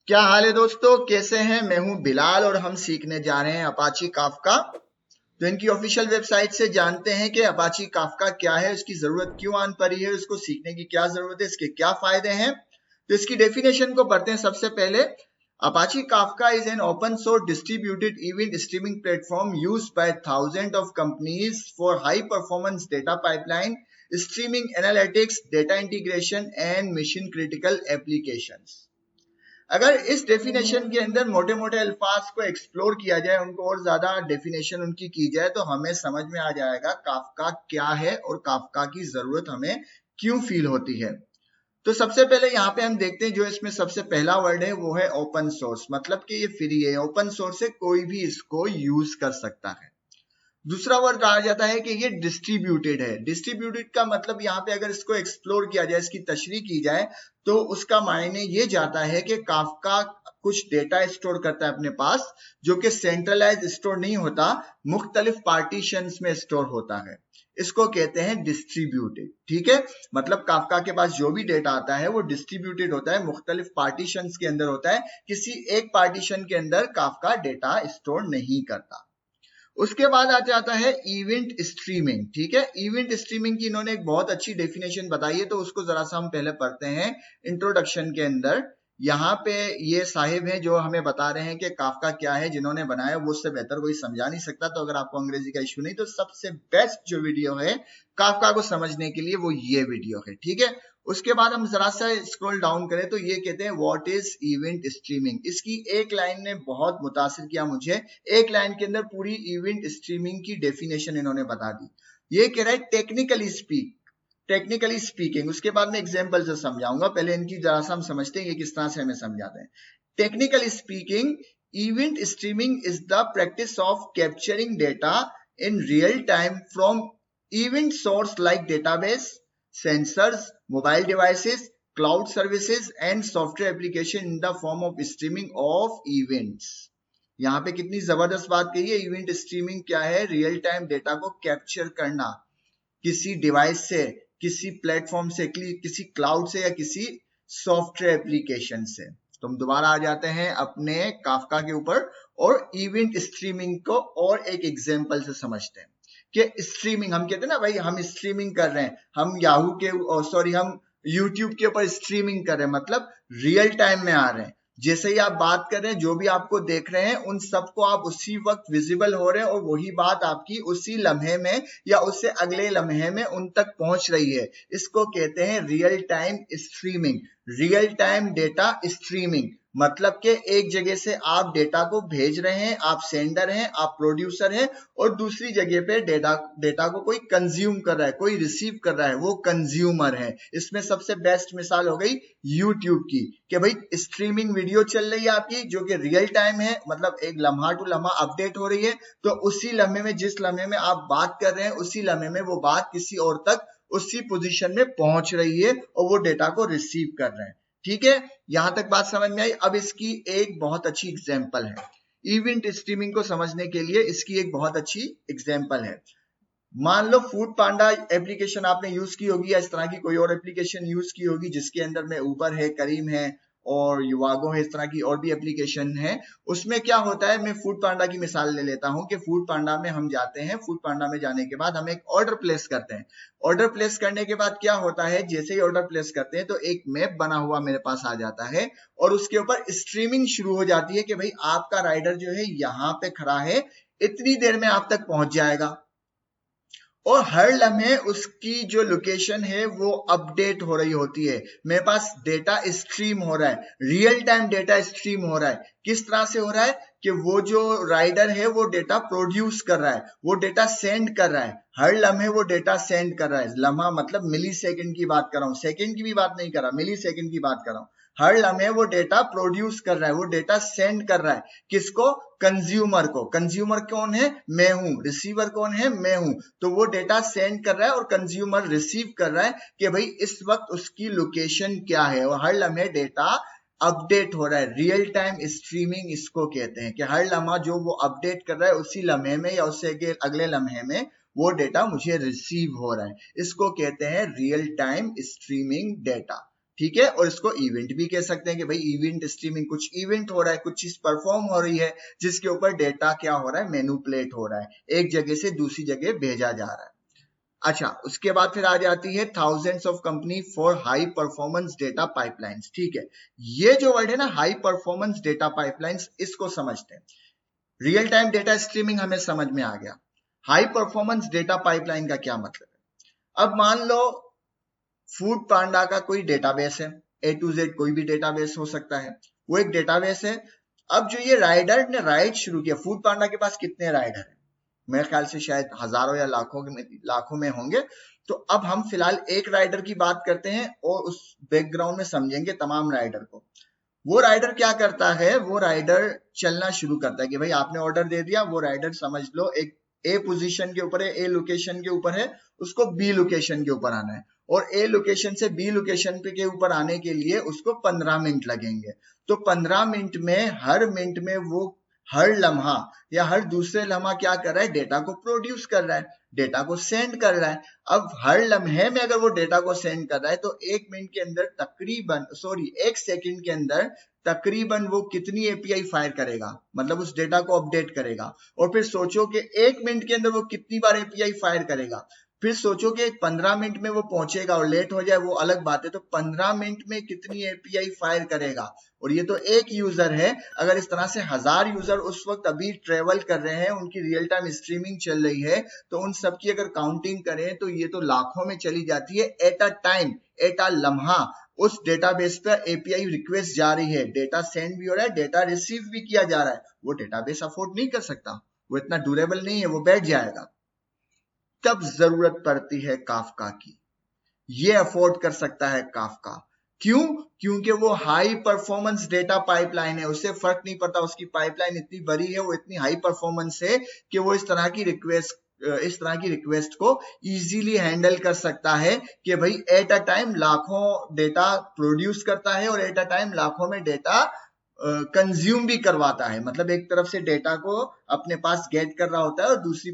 क्या हाल है दोस्तों, कैसे हैं? मैं हूं बिलाल और हम सीखने जा रहे हैं अपाची काफका। तो इनकी ऑफिशियल वेबसाइट से जानते हैं कि अपाची काफका क्या है, उसकी जरूरत क्यों आन पड़ी है, उसको सीखने की क्या जरूरत है, इसके क्या फायदे हैं। तो इसकी डेफिनेशन को पढ़ते हैं सबसे पहले। Apache Kafka is an open source distributed event streaming platform used by thousands of companies for high performance data pipeline, streaming analytics, data integration and mission critical applications। अगर इस डेफिनेशन के अंदर मोटे मोटे अल्फाज को एक्सप्लोर किया जाए, उनको और ज्यादा डेफिनेशन उनकी की जाए, तो हमें समझ में आ जाएगा काफका क्या है और काफका की जरूरत हमें क्यों फील होती है। तो सबसे पहले यहाँ पे हम देखते हैं, जो इसमें सबसे पहला वर्ड है वो है ओपन सोर्स, मतलब कि ये फ्री है, ओपन सोर्स है, कोई भी इसको यूज कर सकता है। दूसरा वर्ड आ जाता है कि ये डिस्ट्रीब्यूटेड है। डिस्ट्रीब्यूटेड का मतलब यहाँ पे अगर इसको एक्सप्लोर किया जाए, इसकी तशरीह की जाए, तो उसका मायने ये जाता है कि काफका कुछ डेटा स्टोर करता है अपने पास, जो कि सेंट्रलाइज स्टोर नहीं होता, मुख्तलिफ पार्टीशंस में स्टोर होता है। इसको कहते हैं डिस्ट्रीब्यूटेड। ठीक है, मतलब काफका के पास जो भी डेटा आता है वो डिस्ट्रीब्यूटेड होता है, मुख्तलिफ पार्टीशंस के अंदर होता है, किसी एक पार्टीशन के अंदर काफका डेटा स्टोर नहीं करता। उसके बाद आ जाता है इवेंट स्ट्रीमिंग। ठीक है, इवेंट स्ट्रीमिंग की इन्होंने एक बहुत अच्छी डेफिनेशन बताई है, तो उसको जरा सा हम पहले पढ़ते हैं। इंट्रोडक्शन के अंदर यहाँ पे ये साहिब हैं जो हमें बता रहे हैं कि काफका क्या है, जिन्होंने बनाया वो उससे बेहतर कोई समझा नहीं सकता। तो अगर आपको अंग्रेजी का इशू नहीं, तो सबसे बेस्ट जो वीडियो है काफका को समझने के लिए वो ये वीडियो है। ठीक है, उसके बाद हम जरा सा स्क्रॉल डाउन करें तो ये कहते हैं व्हाट इज इवेंट स्ट्रीमिंग। इसकी एक लाइन ने बहुत मुतासिर किया मुझे। एक लाइन के अंदर पूरी इवेंट स्ट्रीमिंग की डेफिनेशन इन्होंने बता दी। ये कह रहा है टेक्निकली स्पीकिंग। उसके बाद में एग्जांपल से समझाऊंगा, पहले इनकी जरा सा हम समझते हैं ये किस तरह से हमें समझाते हैं। Technically speaking, event streaming is the practice of capturing data in real time from event source like database, sensors, mobile devices, cloud services and software application in the form of streaming of events। यहाँ पे कितनी जबरदस्त बात कही है। Event streaming क्या है? Real time data को कैप्चर करना किसी डिवाइस से, किसी प्लेटफॉर्म से, किसी क्लाउड से या किसी सॉफ्टवेयर एप्लीकेशन से। तो हम दोबारा आ जाते हैं अपने काफका के ऊपर और इवेंट स्ट्रीमिंग को और एक एग्जांपल से समझते हैं कि स्ट्रीमिंग, हम कहते हैं ना भाई हम स्ट्रीमिंग कर रहे हैं, हम याहू के हम यूट्यूब के ऊपर स्ट्रीमिंग कर रहे हैं, मतलब रियल टाइम में आ रहे हैं। जैसे ही आप बात कर रहे हैं, जो भी आपको देख रहे हैं उन सबको आप उसी वक्त विजिबल हो रहे हैं और वही बात आपकी उसी लम्हे में या उससे अगले लम्हे में उन तक पहुंच रही है। इसको कहते हैं real time streaming, real time data streaming. मतलब कि एक जगह से आप डेटा को भेज रहे हैं, आप सेंडर हैं, आप प्रोड्यूसर हैं, और दूसरी जगह पे डेटा को कोई कंज्यूम कर रहा है, कोई रिसीव कर रहा है, वो कंज्यूमर है। इसमें सबसे बेस्ट मिसाल हो गई यूट्यूब की कि भाई स्ट्रीमिंग वीडियो चल रही है आपकी, जो कि रियल टाइम है, मतलब एक लम्हा टू लम्हा अपडेट हो रही है। तो उसी लम्हे में, जिस लम्हे में आप बात कर रहे हैं, उसी लम्हे में वो बात किसी और तक उसी पोजीशन में पहुंच रही है और वो डेटा को रिसीव कर रहे हैं। ठीक है, यहां तक बात समझ में आई। अब इसकी एक बहुत अच्छी एग्जांपल है, इवेंट स्ट्रीमिंग को समझने के लिए इसकी एक बहुत अच्छी एग्जांपल है। मान लो फूड पांडा एप्लीकेशन आपने यूज की होगी, या इस तरह की कोई और एप्लीकेशन यूज की होगी जिसके अंदर में उबर है, करीम है और युवागो है, इस तरह की और भी एप्लीकेशन है। उसमें क्या होता है, मैं फूड पांडा की मिसाल ले लेता हूं कि फूड पांडा में हम जाते हैं, फूड पांडा में जाने के बाद हम एक ऑर्डर प्लेस करते हैं। ऑर्डर प्लेस करने के बाद क्या होता है, जैसे ही ऑर्डर प्लेस करते हैं तो एक मैप बना हुआ मेरे पास आ जाता है और उसके ऊपर स्ट्रीमिंग शुरू हो जाती है कि भाई आपका राइडर जो है यहाँ पे खड़ा है, इतनी देर में आप तक पहुंच जाएगा। और हर लम्हे उसकी जो लोकेशन है वो अपडेट हो रही होती है। मेरे पास डेटा स्ट्रीम हो रहा है, रियल टाइम डेटा स्ट्रीम हो रहा है। किस तरह से हो रहा है कि वो जो राइडर है वो डेटा प्रोड्यूस कर रहा है, वो डेटा सेंड कर रहा है, हर लम्हे वो डेटा सेंड कर रहा है। लम्हा मतलब मिली सेकेंड की बात कर रहा हूँ, सेकेंड की भी बात नहीं कर रहा, मिली सेकेंड की बात कर रहा हूँ। हर लम्हे वो डेटा प्रोड्यूस कर रहा है, वो डेटा सेंड कर रहा है। किसको? कंज्यूमर को। कंज्यूमर कौन है? मैं हूं। रिसीवर कौन है? मैं हूं। तो वो डेटा सेंड कर रहा है और कंज्यूमर रिसीव कर रहा है कि भाई इस वक्त उसकी लोकेशन क्या है, और हर लम्हे डेटा अपडेट हो रहा है। रियल टाइम स्ट्रीमिंग इसको कहते हैं कि हर लम्हा जो वो अपडेट कर रहा है उसी लम्हे में या उससे अगले लम्हे में वो डेटा मुझे रिसीव हो रहा है। इसको कहते हैं रियल टाइम स्ट्रीमिंग डेटा। ठीक है। और इसको इवेंट भी कह सकते हैं कि भाई इवेंट स्ट्रीमिंग, कुछ इवेंट हो रहा है, कुछ चीज परफॉर्म हो रही है जिसके ऊपर डेटा क्या हो रहा है, मैनिपुलेट हो रहा है, एक जगह से दूसरी जगह भेजा जा रहा है। अच्छा, उसके बाद फिर आ जाती है thousands of company for high performance data pipelines. ठीक है, ये जो वर्ड है ना हाई परफॉर्मेंस डेटा पाइपलाइंस, इसको समझते हैं। रियल टाइम डेटा स्ट्रीमिंग हमें समझ में आ गया, हाई परफॉर्मेंस डेटा पाइपलाइन का क्या मतलब है। अब मान लो फूड पांडा का कोई डेटाबेस है, ए टू जेड कोई भी डेटाबेस हो सकता है, वो एक डेटाबेस है। अब जो ये राइडर ने राइड शुरू किया, फूड पांडा के पास कितने राइडर है, मेरे ख्याल से शायद हजारों या लाखों में होंगे। तो अब हम फिलहाल एक राइडर की बात करते हैं और उस बैकग्राउंड में समझेंगे तमाम राइडर को। वो राइडर क्या करता है, वो राइडर चलना शुरू करता है कि भाई आपने ऑर्डर दे दिया, वो राइडर समझ लो एक ए पोजीशन के ऊपर है, ए लोकेशन के ऊपर है, उसको बी लोकेशन के ऊपर आना है, और ए लोकेशन से बी लोकेशन पे के ऊपर आने के लिए उसको 15 मिनट लगेंगे। तो 15 मिनट में हर मिनट में वो हर लम्हा या हर दूसरे लम्हा क्या कर रहा है, डेटा को प्रोड्यूस कर रहा है, डेटा को सेंड कर रहा है। अब हर लम्हे में अगर वो डेटा को सेंड कर रहा है तो एक मिनट के अंदर तकरीबन, सॉरी एक सेकंड के अंदर तकरीबन वो कितनी एपीआई फायर करेगा, मतलब उस डेटा को अपडेट करेगा। और फिर सोचो कि एक मिनट के अंदर वो कितनी बार एपीआई फायर करेगा। फिर सोचो कि 15 मिनट में वो पहुंचेगा और लेट हो जाए वो अलग बात है, तो 15 मिनट में कितनी एपीआई फायर करेगा। और ये तो एक यूजर है, अगर इस तरह से 1000 यूजर उस वक्त अभी ट्रेवल कर रहे हैं, उनकी रियल टाइम स्ट्रीमिंग चल रही है, तो उन सबकी अगर काउंटिंग करें तो ये तो लाखों में चली जाती है at a time, at a लम्हा। उस डेटाबेस पर एपीआई रिक्वेस्ट जा रही है, डेटा सेंड भी हो रहा है, डेटा रिसीव भी किया जा रहा है। वो डेटाबेस अफोर्ड नहीं कर सकता, वो इतना ड्यूरेबल नहीं है, वो बैठ जाएगा। तब जरूरत पड़ती है काफका की, ये अफोर्ड कर सकता है काफका। क्यों? क्योंकि वो हाई परफॉर्मेंस डेटा पाइपलाइन है, उससे फर्क नहीं पड़ता, उसकी पाइपलाइन इतनी बड़ी है, वो इतनी हाई परफॉर्मेंस है कि वो इस तरह की रिक्वेस्ट को इजीली हैंडल कर सकता है कि भाई एट अ टाइम लाखों डेटा प्रोड्यूस करता है और एट अ टाइम लाखों में डेटा कंज्यूम भी करवाता है। मतलब एक तरफ से डेटा को अपने पास गेट कर रहा होता है और दूसरी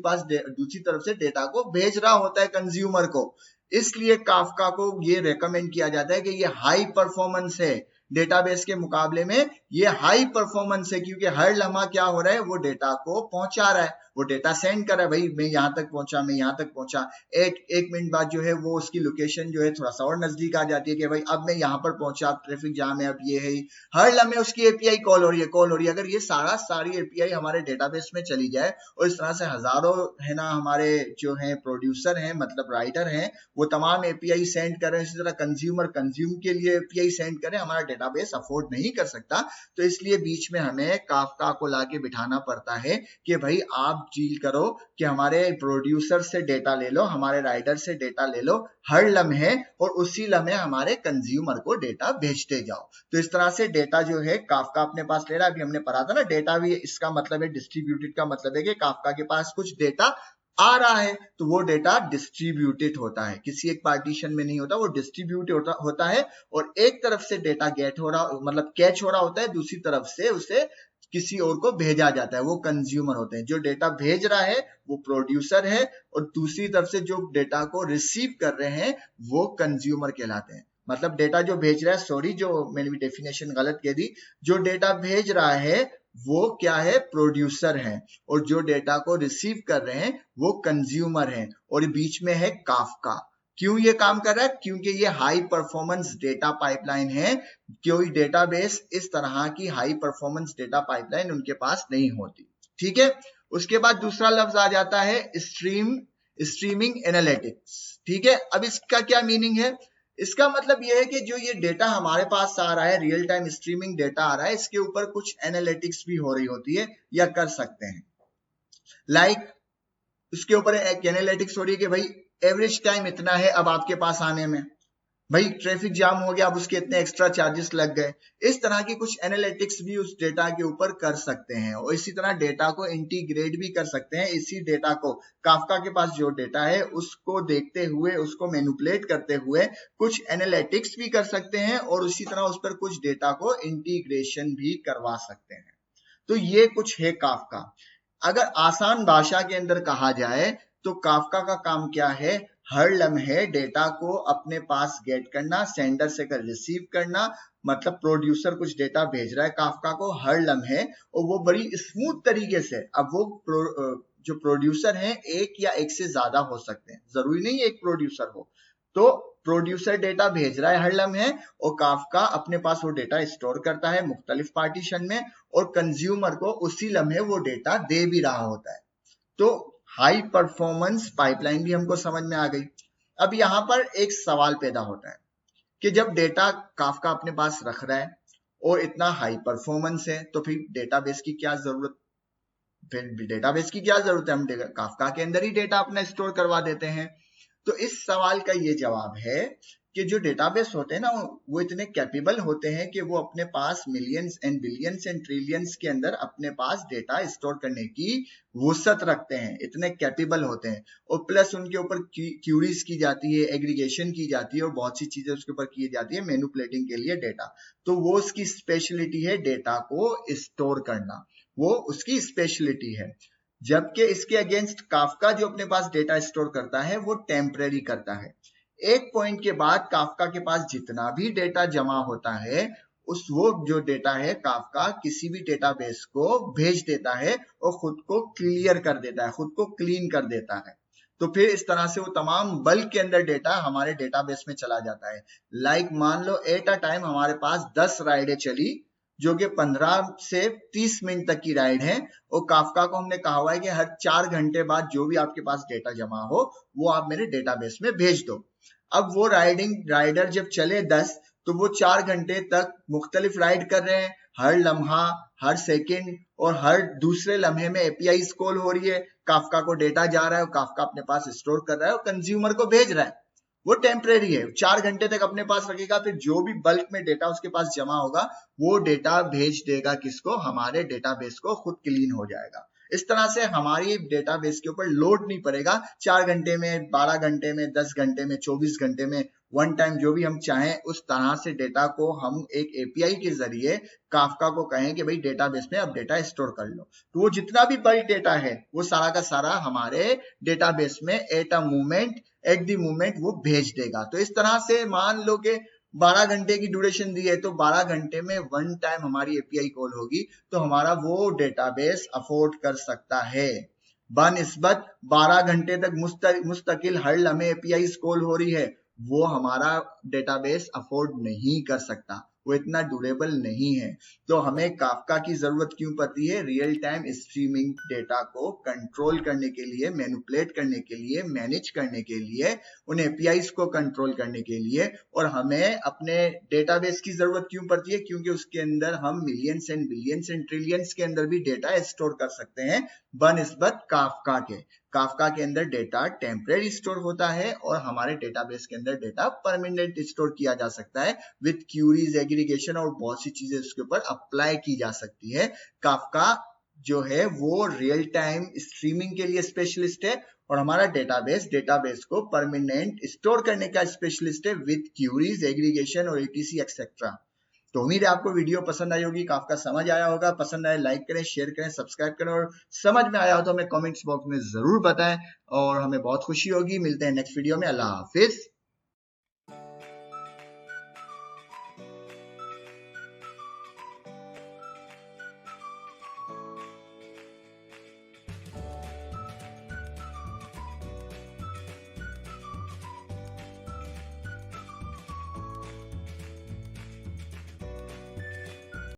तरफ से डेटा को भेज रहा होता है कंज्यूमर को। इसलिए काफका को ये रेकमेंड किया जाता है कि ये हाई परफॉर्मेंस है, डेटाबेस के मुकाबले में ये हाई परफॉर्मेंस है, क्योंकि हर लम्हा क्या हो रहा है, वो डेटा को पहुंचा रहा है, वो डेटा सेंड कर रहा है, भाई मैं यहां तक पहुंचा, मैं यहां तक पहुंचा। एक मिनट बाद जो है वो उसकी लोकेशन जो है थोड़ा सा और नजदीक आ जाती है कि भाई अब मैं यहाँ पर पहुंचा, अब ट्रैफिक जाम है, अब ये है। हर लम्हे उसकी एपीआई कॉल हो रही है। अगर ये सारी एपीआई हमारे डेटाबेस में चली जाए और इस तरह से हजारों है ना हमारे जो है प्रोड्यूसर हैं, मतलब राइटर हैं, वो तमाम एपीआई सेंड कर रहे हैं, इसी तरह कंज्यूमर कंज्यूम के लिए एपीआई सेंड करें, हमारा डेटाबेस अफोर्ड नहीं कर सकता। तो इसलिए बीच में हमें काफका को लाके बिठाना पड़ता है कि भाई आप डील करो कि हमारे प्रोड्यूसर से डेटा ले लो, हमारे राइडर से डेटा ले लो हर लम्हे, और उसी लम्हे हमारे कंज्यूमर को डेटा भेजते जाओ। तो इस तरह से डेटा जो है काफका अपने पास ले रहा है। अभी हमने पढ़ा था ना, डेटा भी इसका मतलब है डिस्ट्रीब्यूटेड का मतलब है कि काफका के पास कुछ डेटा आ रहा है, तो वो डेटा डिस्ट्रीब्यूटेड होता है, किसी एक पार्टीशन में नहीं होता, वो डिस्ट्रीब्यूट होता है। और एक तरफ से डेटा गेट हो रहा, मतलब कैच हो रहा होता है, दूसरी तरफ से उसे किसी और को भेजा जाता है, वो कंज्यूमर होते हैं। जो डेटा भेज रहा है वो प्रोड्यूसर है, और दूसरी तरफ से जो डेटा को रिसीव कर रहे हैं वो कंज्यूमर कहलाते हैं। मतलब डेटा जो भेज रहा है, सॉरी जो मैंने भी डेफिनेशन गलत कह दी, जो डेटा भेज रहा है वो क्या है, प्रोड्यूसर है, और जो डेटा को रिसीव कर रहे हैं वो कंज्यूमर है, और बीच में है काफका। क्यों ये काम कर रहा है? क्योंकि ये हाई परफॉर्मेंस डेटा पाइपलाइन है, कोई डेटाबेस इस तरह की हाई परफॉर्मेंस डेटा पाइपलाइन उनके पास नहीं होती। ठीक है, उसके बाद दूसरा लफ्ज आ जाता है स्ट्रीमिंग एनालिटिक्स। ठीक है, अब इसका क्या मीनिंग है? इसका मतलब यह है कि जो ये डेटा हमारे पास आ रहा है, रियल टाइम स्ट्रीमिंग डेटा आ रहा है, इसके ऊपर कुछ एनालिटिक्स भी हो रही होती है या कर सकते हैं। लाइक उसके ऊपर एक एनालिटिक्स हो रही है कि भाई एवरेज टाइम इतना है अब आपके पास आने में, भाई ट्रैफिक जाम हो गया अब उसके इतने एक्स्ट्रा चार्जेस लग गए। इस तरह की कुछ एनालिटिक्स भी उस डेटा के ऊपर कर सकते हैं, और इसी तरह डेटा को इंटीग्रेट भी कर सकते हैं। इसी डेटा को काफका के पास जो डेटा है उसको देखते हुए, उसको मैनिपुलेट करते हुए कुछ एनालिटिक्स भी कर सकते हैं, और उसी तरह उस पर कुछ डेटा को इंटीग्रेशन भी करवा सकते हैं। तो ये कुछ है काफका। अगर आसान भाषा के अंदर कहा जाए तो काफका का काम क्या है, हर लम्हे डेटा को अपने पास गेट करना, सेंडर से कर रिसीव करना, मतलब प्रोड्यूसर कुछ डेटा भेज रहा है काफका को हर लम्हे, और वो बड़ी स्मूथ तरीके से, अब वो जो प्रोड्यूसर है एक या एक से ज्यादा हो सकते हैं, जरूरी नहीं एक प्रोड्यूसर हो, तो प्रोड्यूसर डेटा भेज रहा है हर लम्हे और काफका अपने पास वो डेटा स्टोर करता है मुख्तलिफ पार्टीशन में, और कंज्यूमर को उसी लम्हे वो डेटा दे भी रहा होता है। तो हाई परफॉर्मेंस पाइपलाइन भी हमको समझ में आ गई। अब यहाँ पर एक सवाल पैदा होता है कि जब डेटा काफका अपने पास रख रहा है और इतना हाई परफॉर्मेंस है, तो फिर डेटाबेस की क्या जरूरत, हम काफका के अंदर ही डेटा अपना स्टोर करवा देते हैं। तो इस सवाल का ये जवाब है कि जो डेटाबेस होते हैं ना, वो इतने कैपेबल होते हैं कि वो अपने पास millions and billions and trillions के अंदर अपने पास डेटा स्टोर करने की वसअत रखते हैं, इतने कैपेबल होते हैं। और प्लस उनके ऊपर क्यूरीज की जाती है, एग्रीगेशन की जाती है और बहुत सी चीजें उसके ऊपर की जाती है मैनिपुलेटिंग के लिए डेटा। तो वो उसकी स्पेशलिटी है, डेटा को स्टोर करना, वो उसकी स्पेशलिटी है। जबकि इसके अगेंस्ट काफका जो अपने पास डेटा स्टोर करता है वो टेम्परेरी करता है। एक पॉइंट के बाद काफका के पास जितना भी डेटा जमा होता है, उस वो जो डेटा है काफका किसी भी डेटाबेस को भेज देता है और खुद को क्लियर कर देता है, खुद को क्लीन कर देता है। तो फिर इस तरह से वो तमाम बल्क के अंदर डेटा हमारे डेटाबेस में चला जाता है। लाइक मान लो एट अ टाइम हमारे पास 10 राइडें चली, जो कि 15 से 30 मिनट तक की राइड है, और काफका को हमने कहा हुआ है कि हर 4 घंटे बाद जो भी आपके पास डेटा जमा हो वो आप मेरे डेटाबेस में भेज दो। अब वो राइडर जब चले 10, तो वो 4 घंटे तक मुख्तलिफ राइड कर रहे हैं, हर लम्हा, हर सेकंड और हर दूसरे लम्हे में एपीआई कॉल हो रही है, काफका को डेटा जा रहा है और काफका अपने पास स्टोर कर रहा है और कंज्यूमर को भेज रहा है। वो टेम्परेरी है, 4 घंटे तक अपने पास रखेगा, फिर जो भी बल्क में डेटा उसके पास जमा होगा वो डेटा भेज देगा किसको, हमारे डेटाबेस को, खुद क्लीन हो जाएगा। इस तरह से हमारी डेटाबेस के ऊपर लोड नहीं पड़ेगा 4 घंटे में, 12 घंटे में, 10 घंटे में, 24 घंटे में, वन टाइम जो भी हम चाहें उस तरह से डेटा को हम एक एपीआई के जरिए काफका को कहें कि भाई डेटाबेस में अब डेटा स्टोर कर लो, तो वो जितना भी बल्क डेटा है वो सारा का सारा हमारे डेटाबेस में एट द मोमेंट वो भेज देगा। तो इस तरह से मान लो कि 12 घंटे की ड्यूरेशन दी है, तो 12 घंटे में वन टाइम हमारी एपीआई कॉल होगी, तो हमारा वो डेटाबेस अफोर्ड कर सकता है। बनिस्बत 12 घंटे तक मुस्तकिल हर लम्हे एपीआई कॉल हो रही है, वो हमारा डेटाबेस अफोर्ड नहीं कर सकता, वो इतना ड्यूरेबल नहीं है। तो हमें काफका की जरूरत क्यों पड़ती है? रियल टाइम स्ट्रीमिंग डेटा को कंट्रोल करने के लिए, मैनिपुलेट करने के लिए, मैनेज करने के लिए, उन एपीआईज को कंट्रोल करने के लिए। और हमें अपने डेटाबेस की जरूरत क्यों पड़ती है? क्योंकि उसके अंदर हम millions and billions and trillions के अंदर भी डेटा स्टोर कर सकते हैं बनिस्बत काफका के। काफका के अंदर डेटा टेम्परेरी स्टोर होता है और हमारे डेटाबेस के अंदर डेटा परमानेंट स्टोर किया जा सकता है विद क्यूरीज, एग्रीगेशन और बहुत सी चीजें उसके ऊपर अप्लाई की जा सकती है। काफका जो है वो रियल टाइम स्ट्रीमिंग के लिए स्पेशलिस्ट है और हमारा डेटाबेस को परमानेंट स्टोर करने का स्पेशलिस्ट है विद क्यूरीज, एग्रीगेशन और एटीसी एक्सेट्रा। तो उम्मीद है आपको वीडियो पसंद आई होगी, काफका समझ आया होगा। पसंद आए लाइक करें, शेयर करें, सब्सक्राइब करें, और समझ में आया हो तो हमें कमेंट्स बॉक्स में जरूर बताएं और हमें बहुत खुशी होगी। मिलते हैं नेक्स्ट वीडियो में। अल्लाह हाफिज।